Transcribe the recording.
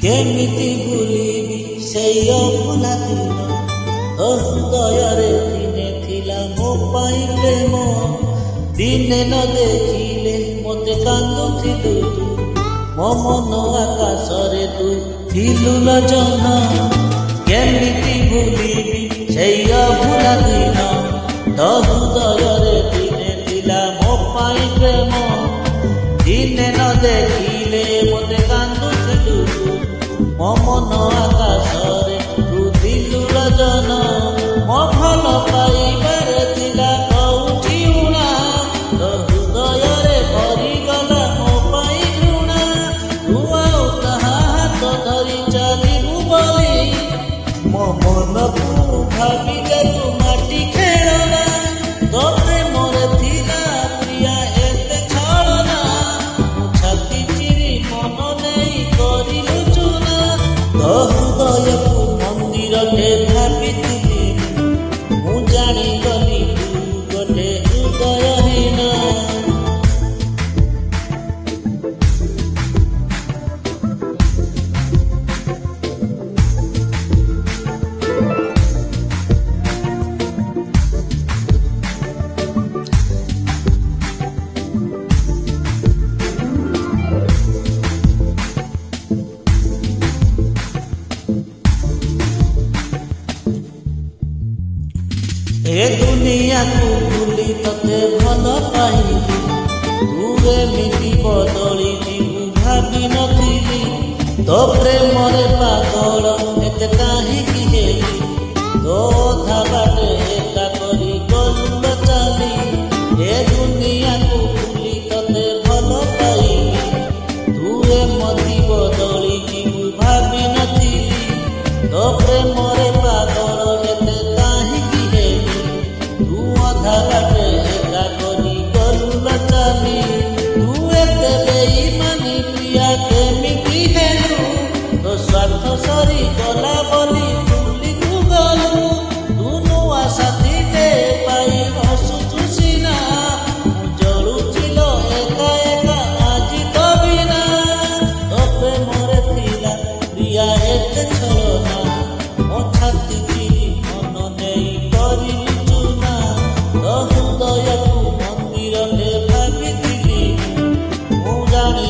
केमिति भूलिबी सेई अभुला दिन तो हृदय दिने थिला मो पाई प्रेम दिने न देखिले मते कांदुथिलु तू मो मन आकाश रे तू थिलु लजन केमिति भूलिबी सेई अभुला दिन तो हृदय दिने थिला मो पाई प्रेम दिने न देखिले मते कांदुथिलु मो मन आकाश रे तू थिलु लजन मो भल पाइबार थिला कौठी उणा तो हृदय रे भरिगला मो पाई घृणा तू आउ ताहा हाथ धरी चालिबु बोली मो मन को भाबिले तू माटी खेलना तोते मोरे थिला प्रिया एते छलना छाती चिरी मन नहीं करिलु चुना तो हृदय को मंदिर रे भाबिथिली मु जानी गली तू गोटे हृदयहीन ए दुनिया को भूली तते भल पाइली तू एमिति बदली जीवु भाबी नथिली तो प्रेम रे पागल एते काहिकी हेली तो अधा बाटे एका करी गलु चाली ए दुनिया को भूली तते भल पाइली तू एमिति बदली जीवु भाबी नथिली तो प्रेम रे पागल एते काहिकी हेली तू अधा बाटे एका करी गलु चाली तू एते बेईमानी प्रिया केमिति हेलु तो स्वार्थ सरी गला बोली भूली तू गलु तू नुआ साथी टे पाई हसुचु सिना मु जलुचिलो एका एका आजी तो बिना तो प्रेम रे थिला प्रिया एते छलना मो छाती चिरी मन नेई करिलु चुना तो हृदय को मंदिर रे भाबिथिली मु जानी